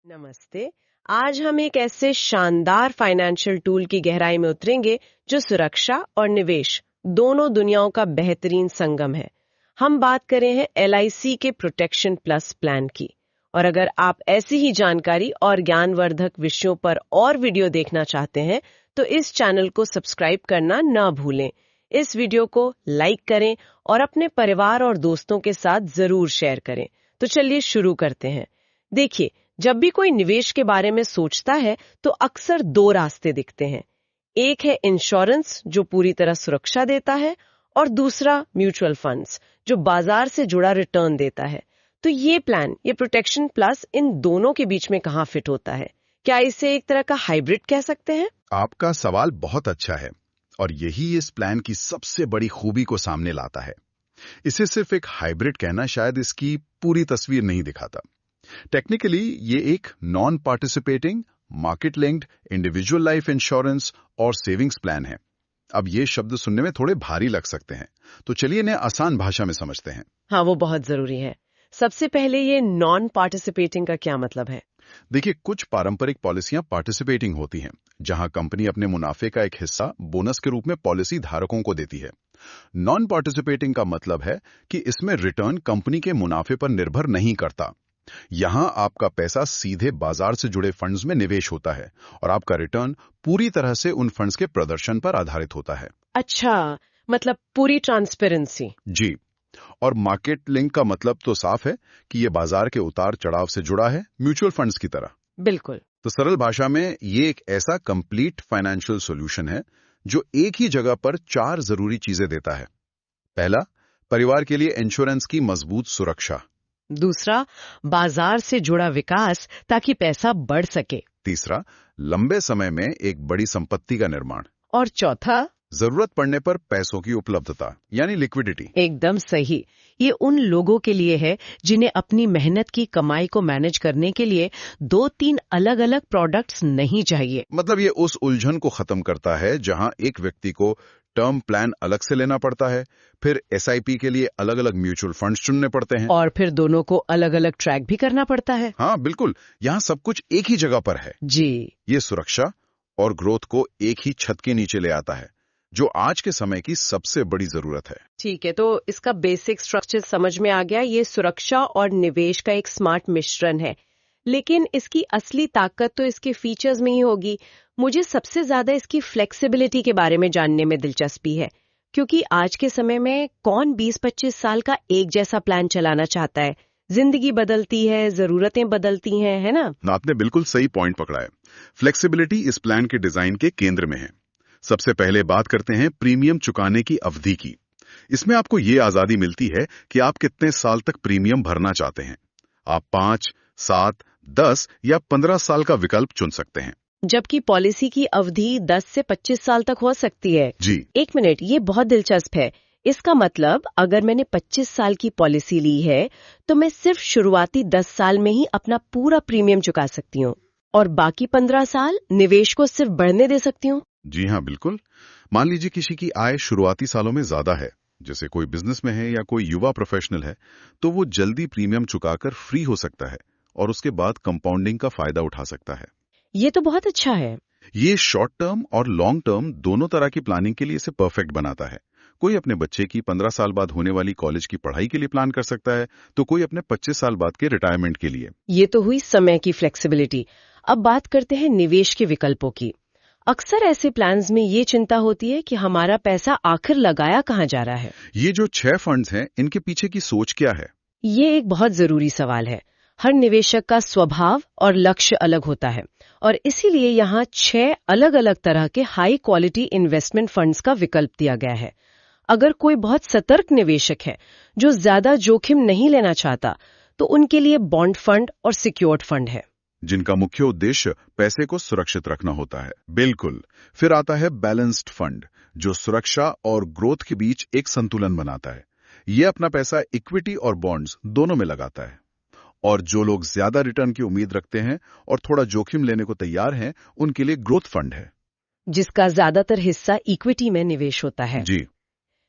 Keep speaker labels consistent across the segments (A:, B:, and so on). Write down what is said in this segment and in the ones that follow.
A: नमस्ते। आज हम एक ऐसे शानदार फाइनेंशियल टूल की गहराई में उतरेंगे जो सुरक्षा और निवेश दोनों दुनियाओं का बेहतरीन संगम है। हम बात करें हैं LIC के प्रोटेक्शन प्लस प्लान की। और अगर आप ऐसी ही जानकारी और ज्ञानवर्धक विषयों पर और वीडियो देखना चाहते हैं तो इस चैनल को सब्सक्राइब करना ना भूलें। इस वीडियो को लाइक करें और अपने परिवार और दोस्तों के साथ जरूर शेयर करें। तो चलिए शुरू करते हैं। देखिए, जब भी कोई निवेश के बारे में सोचता है तो अक्सर दो रास्ते दिखते हैं। एक है इंश्योरेंस जो पूरी तरह सुरक्षा देता है और दूसरा म्यूचुअल फंड्स जो बाजार से जुड़ा रिटर्न देता है। तो ये प्लान, ये प्रोटेक्शन प्लस इन दोनों के बीच में कहाँ फिट होता है? क्या इसे एक तरह का हाइब्रिड कह सकते हैं?
B: आपका सवाल बहुत अच्छा है और यही इस प्लान की सबसे बड़ी खूबी को सामने लाता है। इसे सिर्फ एक हाइब्रिड कहना शायद इसकी पूरी तस्वीर नहीं दिखाता। टेक्निकली ये एक non participating, market linked, individual life insurance और सेविंग्स प्लान है। अब ये शब्द सुनने में थोड़े भारी लग सकते हैं, तो चलिए इन्हें आसान भाषा में समझते हैं।
A: हाँ, वो बहुत जरूरी है। सबसे पहले ये नॉन पार्टिसिपेटिंग का क्या मतलब है?
B: देखिए, कुछ पारंपरिक पॉलिसियां पार्टिसिपेटिंग होती हैं, जहां कंपनी अपने मुनाफे का एक हिस्सा बोनस के रूप में पॉलिसी धारकों को देती है। नॉन पार्टिसिपेटिंग का मतलब है कि इसमें रिटर्न कंपनी के मुनाफे पर निर्भर नहीं करता। यहां आपका पैसा सीधे बाजार से जुड़े फंड्स में निवेश होता है और आपका रिटर्न पूरी तरह से उन फंड्स के प्रदर्शन पर आधारित होता है।
A: अच्छा, मतलब पूरी ट्रांसपेरेंसी।
B: जी। और मार्केट लिंक का मतलब तो साफ है कि यह बाजार के उतार चढ़ाव से जुड़ा है, म्यूचुअल फंड्स की तरह।
A: बिल्कुल।
B: तो सरल भाषा में ये एक ऐसा कंप्लीट फाइनेंशियल सॉल्यूशन है जो एक ही जगह पर चार जरूरी चीजें देता है। पहला, परिवार के लिए इंश्योरेंस की मजबूत सुरक्षा।
A: दूसरा, बाजार से जुड़ा विकास ताकि पैसा बढ़ सके।
B: तीसरा, लंबे समय में एक बड़ी संपत्ति का निर्माण।
A: और चौथा,
B: जरूरत पड़ने पर पैसों की उपलब्धता यानी लिक्विडिटी।
A: एकदम सही। ये उन लोगों के लिए है जिन्हें अपनी मेहनत की कमाई को मैनेज करने के लिए 2-3 अलग-अलग प्रोडक्ट्स नहीं चाहिए।
B: मतलब ये उस उलझन को खत्म करता है जहां एक व्यक्ति को टर्म प्लान अलग से लेना पड़ता है, फिर SIP के लिए अलग अलग म्यूचुअल फंड्स चुनने पड़ते हैं
A: और फिर दोनों को अलग अलग ट्रैक भी करना पड़ता है।
B: हाँ बिल्कुल, यहाँ सब कुछ एक ही जगह पर है।
A: जी।
B: ये सुरक्षा और ग्रोथ को एक ही छत के नीचे ले आता है, जो आज के समय की सबसे बड़ी जरूरत है।
A: ठीक है, तो इसका बेसिक स्ट्रक्चर समझ में आ गया। ये सुरक्षा और निवेश का एक स्मार्ट मिश्रण है, लेकिन इसकी असली ताकत तो इसके फीचर्स में ही होगी। मुझे सबसे ज्यादा इसकी फ्लेक्सिबिलिटी के बारे में जानने में दिलचस्पी है, क्योंकि आज के समय में कौन 20-25 साल का एक जैसा प्लान चलाना चाहता है? जिंदगी बदलती है, जरूरतें बदलती हैं, है ना?
B: आपने बिल्कुल सही पॉइंट पकड़ा है। फ्लेक्सिबिलिटी इस प्लान के डिजाइन के केंद्र में है। सबसे पहले बात करते हैं प्रीमियम चुकाने की अवधि की। इसमें आपको ये आजादी मिलती है कि आप कितने साल तक प्रीमियम भरना चाहते हैं। आप 5, 7, 10 या 15 साल का विकल्प चुन सकते हैं,
A: जबकि पॉलिसी की अवधि 10 से 25 साल तक हो सकती है।
B: जी।
A: एक मिनट, ये बहुत दिलचस्प है। इसका मतलब अगर मैंने 25 साल की पॉलिसी ली है तो मैं सिर्फ शुरुआती 10 साल में ही अपना पूरा प्रीमियम चुका सकती हूँ और बाकी 15 साल निवेश को सिर्फ बढ़ने दे सकती हूँ।
B: जी हाँ बिल्कुल। मान लीजिए किसी की आय शुरुआती सालों में ज्यादा है, जैसे कोई बिजनेस में है या कोई युवा प्रोफेशनल है, तो वो जल्दी प्रीमियम चुकाकर फ्री हो सकता है और उसके बाद कंपाउंडिंग का फायदा उठा सकता है।
A: ये तो बहुत अच्छा है।
B: ये शॉर्ट टर्म और लॉन्ग टर्म दोनों तरह की प्लानिंग के लिए इसे परफेक्ट बनाता है। कोई अपने बच्चे की 15 साल बाद होने वाली कॉलेज की पढ़ाई के लिए प्लान कर सकता है, तो कोई अपने 25 साल बाद के रिटायरमेंट के लिए।
A: ये तो हुई समय की फ्लेक्सिबिलिटी। अब बात करते हैं निवेश के विकल्पों की। अक्सर ऐसे प्लान्स में ये चिंता होती है कि हमारा पैसा आखिर लगाया कहाँ जा रहा है।
B: ये जो 6 फंड्स हैं, इनके पीछे की सोच क्या है?
A: ये एक बहुत जरूरी सवाल है। हर निवेशक का स्वभाव और लक्ष्य अलग होता है और इसीलिए यहाँ 6 अलग अलग तरह के हाई क्वालिटी इन्वेस्टमेंट फंड्स का विकल्प दिया गया है। अगर कोई बहुत सतर्क निवेशक है जो ज्यादा जोखिम नहीं लेना चाहता, तो उनके लिए बॉन्ड फंड और सिक्योर्ड फंड है,
B: जिनका मुख्य उद्देश्य पैसे को सुरक्षित रखना होता है। बिल्कुल। फिर आता है बैलेंस्ड फंड, जो सुरक्षा और ग्रोथ के बीच एक संतुलन बनाता है। ये अपना पैसा इक्विटी और बॉन्ड्स दोनों में लगाता है। और जो लोग ज्यादा रिटर्न की उम्मीद रखते हैं और थोड़ा जोखिम लेने को तैयार हैं, उनके लिए ग्रोथ फंड है,
A: जिसका ज्यादातर हिस्सा इक्विटी में निवेश होता है।
B: जी।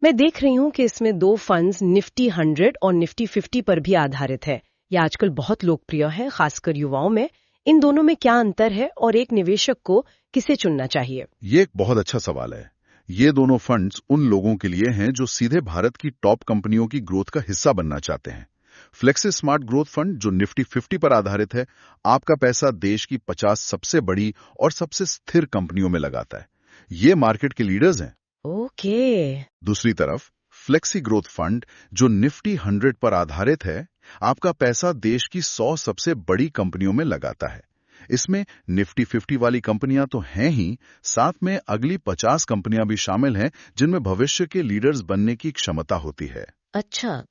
A: मैं देख रही हूँ कि इसमें 2 फंड्स निफ्टी 100 और निफ्टी 50 पर भी आधारित है। ये आजकल बहुत लोकप्रिय है, खासकर युवाओं में। इन दोनों में क्या अंतर है और एक निवेशक को किसे चुनना चाहिए?
B: ये एक बहुत अच्छा सवाल है। ये दोनों फंड्स उन लोगों के लिए हैं जो सीधे भारत की टॉप कंपनियों की ग्रोथ का हिस्सा बनना चाहते हैं। फ्लेक्सी स्मार्ट ग्रोथ फंड जो निफ्टी 50 पर आधारित है, आपका पैसा देश की 50 सबसे बड़ी और सबसे स्थिर कंपनियों में लगाता है। ये मार्केट के लीडर्स हैं।
A: ओके।
B: दूसरी तरफ फ्लेक्सी ग्रोथ फंड जो निफ्टी 100 पर आधारित है, आपका पैसा देश की 100 सबसे बड़ी कंपनियों में लगाता है। इसमें निफ्टी 50 वाली कंपनियां तो हैं ही, साथ में अगली 50 कंपनियां भी शामिल हैं जिनमें भविष्य के लीडर्स बनने की क्षमता होती है।
A: अच्छा,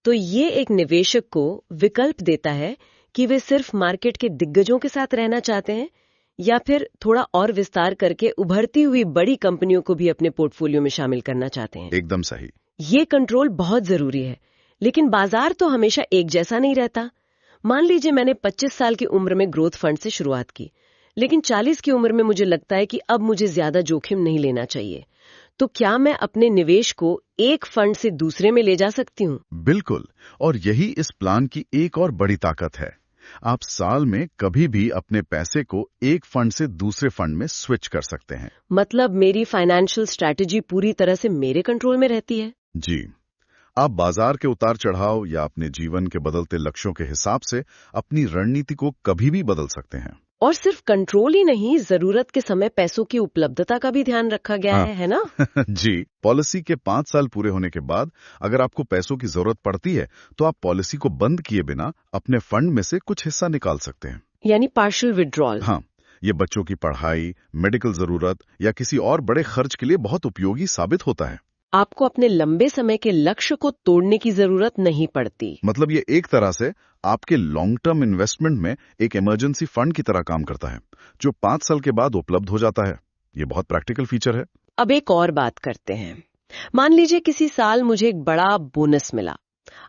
A: तो ये एक निवेशक को विकल्प देता है कि वे सिर्फ मार्केट के दिग्गजों के साथ रहना चाहते हैं या फिर थोड़ा और विस्तार करके उभरती हुई बड़ी कंपनियों को भी अपने पोर्टफोलियो में शामिल करना चाहते हैं।
B: एकदम सही।
A: ये कंट्रोल बहुत जरूरी है, लेकिन बाजार तो हमेशा एक जैसा नहीं रहता। मान लीजिए मैंने 25 साल की उम्र में ग्रोथ फंड से शुरुआत की, लेकिन 40 की उम्र में मुझे लगता है कि अब मुझे ज्यादा जोखिम नहीं लेना चाहिए। तो क्या मैं अपने निवेश को एक फंड से दूसरे में ले जा सकती हूँ?
B: बिल्कुल, और यही इस प्लान की एक और बड़ी ताकत है। आप साल में कभी भी अपने पैसे को एक फंड से दूसरे फंड में स्विच कर सकते हैं।
A: मतलब मेरी फाइनेंशियल स्ट्रैटेजी पूरी तरह से मेरे कंट्रोल में रहती है?
B: जी, आप बाजार के उतार चढ़ाव या अपने जीवन के बदलते लक्ष्यों के हिसाब से अपनी रणनीति को कभी भी बदल सकते हैं।
A: और सिर्फ कंट्रोल ही नहीं, जरूरत के समय पैसों की उपलब्धता का भी ध्यान रखा गया है ना?
B: जी, पॉलिसी के 5 साल पूरे होने के बाद अगर आपको पैसों की जरूरत पड़ती है तो आप पॉलिसी को बंद किए बिना अपने फंड में से कुछ हिस्सा निकाल सकते हैं।
A: यानी पार्शियल विड्रॉल।
B: हाँ, ये बच्चों की पढ़ाई, मेडिकल जरूरत या किसी और बड़े खर्च के लिए बहुत उपयोगी साबित होता है।
A: आपको अपने लंबे समय के लक्ष्य को तोड़ने की जरूरत नहीं पड़ती।
B: मतलब ये एक तरह से आपके लॉन्ग टर्म इन्वेस्टमेंट में एक इमरजेंसी फंड की तरह काम करता है, जो 5 साल के बाद उपलब्ध हो जाता है। ये बहुत प्रैक्टिकल फीचर है।
A: अब एक और बात करते हैं। मान लीजिए किसी साल मुझे एक बड़ा बोनस मिला।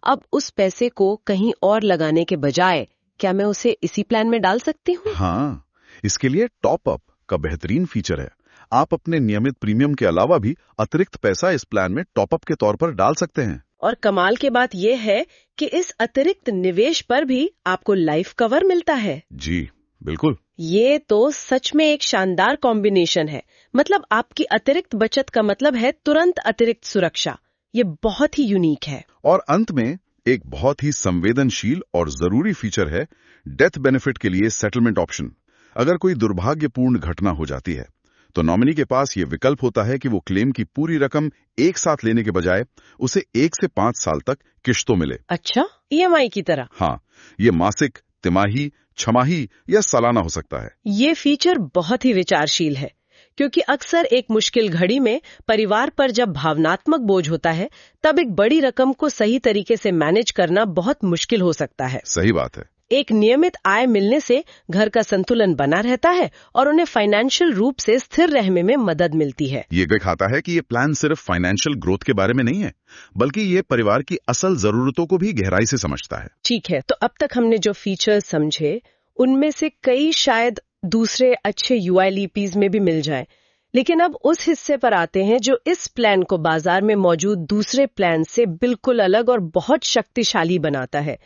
A: अब उस पैसे को कहीं और लगाने के बजाय क्या मैं उसे इसी प्लान में डाल सकती हूँ?
B: हाँ, इसके लिए टॉप अप का बेहतरीन फीचर है। आप अपने नियमित प्रीमियम के अलावा भी अतिरिक्त पैसा इस प्लान में टॉप अप के तौर पर डाल सकते हैं।
A: और कमाल की बात यह है कि इस अतिरिक्त निवेश पर भी आपको लाइफ कवर मिलता है।
B: जी, बिल्कुल।
A: ये तो सच में एक शानदार कॉम्बिनेशन है। मतलब आपकी अतिरिक्त बचत का मतलब है तुरंत अतिरिक्त सुरक्षा। ये बहुत ही यूनिक है।
B: और अंत में एक बहुत ही संवेदनशील और जरूरी फीचर है डेथ बेनिफिट के लिए सेटलमेंट ऑप्शन। अगर कोई दुर्भाग्यपूर्ण घटना हो जाती है तो नॉमिनी के पास ये विकल्प होता है कि वो क्लेम की पूरी रकम एक साथ लेने के बजाय उसे 1 से 5 साल तक किश्तों मिले।
A: अच्छा, EMI की तरह?
B: हाँ, ये मासिक, तिमाही, छमाही या सालाना हो सकता है।
A: ये फीचर बहुत ही विचारशील है, क्योंकि अक्सर एक मुश्किल घड़ी में परिवार पर जब भावनात्मक बोझ होता है, तब एक बड़ी रकम को सही तरीके से मैनेज करना बहुत मुश्किल हो सकता है।
B: सही बात है।
A: एक नियमित आय मिलने से घर का संतुलन बना रहता है और उन्हें फाइनेंशियल रूप से स्थिर रहने में मदद मिलती है।
B: ये दिखाता है कि ये प्लान सिर्फ फाइनेंशियल ग्रोथ के बारे में नहीं है, बल्कि ये परिवार की असल जरूरतों को भी गहराई से समझता है।
A: ठीक है, तो अब तक हमने जो फीचर्स समझे, उनमें से कई शायद दूसरे अच्छे UILPs में भी मिल जाए। लेकिन अब उस हिस्से पर आते हैं जो इस प्लान को बाजार में मौजूद दूसरे प्लान से बिल्कुल अलग और बहुत शक्तिशाली बनाता है।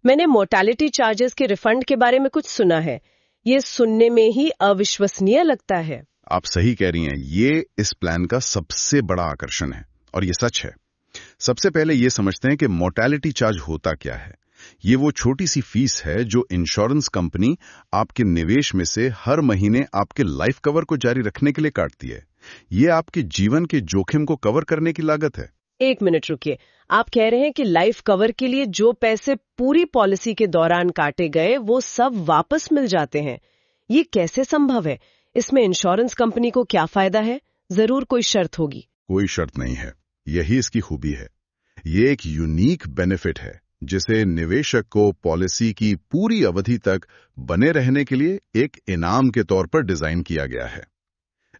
A: मैंने मोर्टेलिटी चार्जेस के रिफंड के बारे में कुछ सुना है। ये सुनने में ही अविश्वसनीय लगता है।
B: आप सही कह रही हैं, ये इस प्लान का सबसे बड़ा आकर्षण है और ये सच है। सबसे पहले ये समझते हैं कि मोर्टेलिटी चार्ज होता क्या है। ये वो छोटी सी फीस है जो इंश्योरेंस कंपनी आपके निवेश में से हर महीने आपके लाइफ कवर को जारी रखने के लिए काटती है। ये आपके जीवन के जोखिम को कवर करने की लागत है।
A: एक मिनट रुकिए, आप कह रहे हैं कि लाइफ कवर के लिए जो पैसे पूरी पॉलिसी के दौरान काटे गए वो सब वापस मिल जाते हैं? ये कैसे संभव है? इसमें इंश्योरेंस कंपनी को क्या फायदा है? जरूर कोई शर्त होगी।
B: कोई शर्त नहीं है, यही इसकी खूबी है। ये एक यूनिक बेनिफिट है जिसे निवेशक को पॉलिसी की पूरी अवधि तक बने रहने के लिए एक इनाम के तौर पर डिजाइन किया गया है।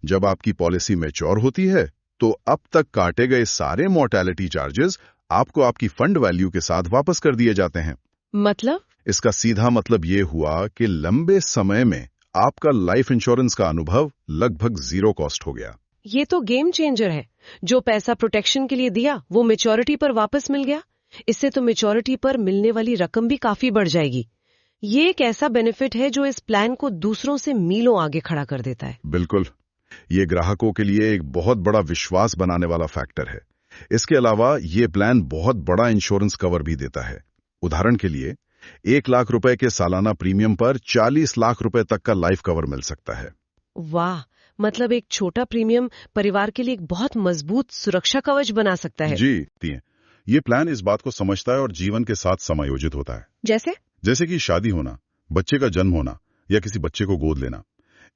B: जब आपकी पॉलिसी मैच्योर होती है तो अब तक काटे गए सारे मोर्टेलिटी चार्जेस आपको आपकी फंड वैल्यू के साथ वापस कर दिए जाते हैं।
A: मतलब?
B: इसका सीधा मतलब ये हुआ कि लंबे समय में आपका लाइफ इंश्योरेंस का अनुभव लगभग 0 कॉस्ट हो गया।
A: ये तो गेम चेंजर है। जो पैसा प्रोटेक्शन के लिए दिया वो मैच्योरिटी पर वापस मिल गया। इससे तो मैच्योरिटी पर मिलने वाली रकम भी काफी बढ़ जाएगी। ये एक ऐसा बेनिफिट है जो इस प्लान को दूसरों से मीलों आगे खड़ा कर देता है।
B: बिल्कुल, ये ग्राहकों के लिए एक बहुत बड़ा विश्वास बनाने वाला फैक्टर है। इसके अलावा ये प्लान बहुत बड़ा इंश्योरेंस कवर भी देता है। उदाहरण के लिए 1 लाख रुपए के सालाना प्रीमियम पर 40 लाख रुपए तक का लाइफ कवर मिल सकता है।
A: वाह, मतलब एक छोटा प्रीमियम परिवार के लिए एक बहुत मजबूत सुरक्षा कवच बना सकता है।
B: जी, ये प्लान इस बात को समझता है और जीवन के साथ समायोजित होता है। जैसे कि शादी होना, बच्चे का जन्म होना या किसी बच्चे को गोद लेना।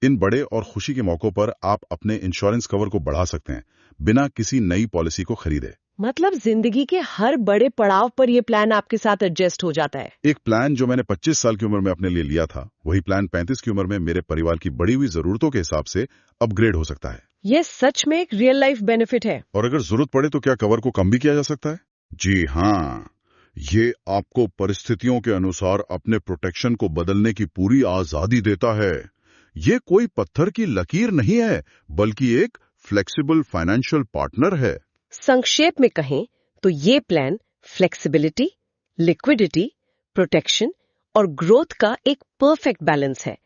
B: इन बड़े और खुशी के मौकों पर आप अपने इंश्योरेंस कवर को बढ़ा सकते हैं बिना किसी नई पॉलिसी को खरीदे।
A: मतलब जिंदगी के हर बड़े पड़ाव पर यह प्लान आपके साथ एडजस्ट हो जाता है।
B: एक प्लान जो मैंने 25 साल की उम्र में अपने लिए लिया था, वही प्लान 35 की उम्र में मेरे परिवार की बढ़ी हुई जरूरतों के हिसाब से अपग्रेड हो सकता है।
A: यह सच में एक रियल लाइफ बेनिफिट है।
B: और अगर जरूरत पड़े तो क्या कवर को कम भी किया जा सकता है? जी हाँ, ये आपको परिस्थितियों के अनुसार अपने प्रोटेक्शन को बदलने की पूरी आजादी देता है। ये कोई पत्थर की लकीर नहीं है, बल्कि एक फ्लेक्सिबल फाइनेंशियल पार्टनर है।
A: संक्षेप में कहें तो ये प्लान फ्लेक्सिबिलिटी, लिक्विडिटी, प्रोटेक्शन और ग्रोथ का एक परफेक्ट बैलेंस है।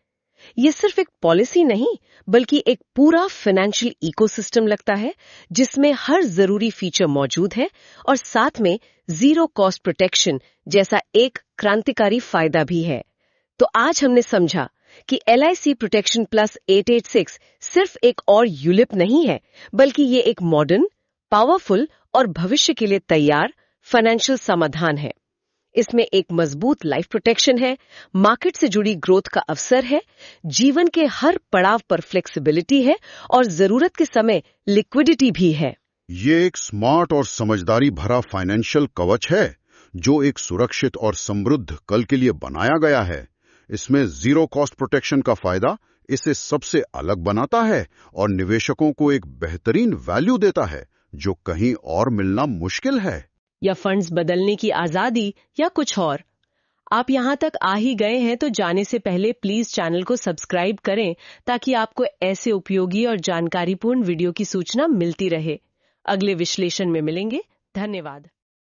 A: ये सिर्फ एक पॉलिसी नहीं, बल्कि एक पूरा फाइनेंशियल इकोसिस्टम लगता है जिसमें हर जरूरी फीचर मौजूद है और साथ में जीरो कॉस्ट प्रोटेक्शन जैसा एक क्रांतिकारी फायदा भी है। तो आज हमने समझा कि LIC प्रोटेक्शन प्लस 886 सिर्फ एक और यूलिप नहीं है, बल्कि ये एक मॉडर्न, पावरफुल और भविष्य के लिए तैयार फाइनेंशियल समाधान है। इसमें एक मजबूत लाइफ प्रोटेक्शन है, मार्केट से जुड़ी ग्रोथ का अवसर है, जीवन के हर पड़ाव पर फ्लेक्सिबिलिटी है और जरूरत के समय लिक्विडिटी भी है।
B: ये एक स्मार्ट और समझदारी भरा फाइनेंशियल कवच है जो एक सुरक्षित और समृद्ध कल के लिए बनाया गया है। इसमें जीरो कॉस्ट प्रोटेक्शन का फायदा इसे सबसे अलग बनाता है और निवेशकों को एक बेहतरीन वैल्यू देता है जो कहीं और मिलना मुश्किल है।
A: या फंड्स बदलने की आजादी या कुछ और। आप यहाँ तक आ ही गए हैं तो जाने से पहले प्लीज चैनल को सब्सक्राइब करें ताकि आपको ऐसे उपयोगी और जानकारीपूर्ण वीडियो की सूचना मिलती रहे। अगले विश्लेषण में मिलेंगे। धन्यवाद।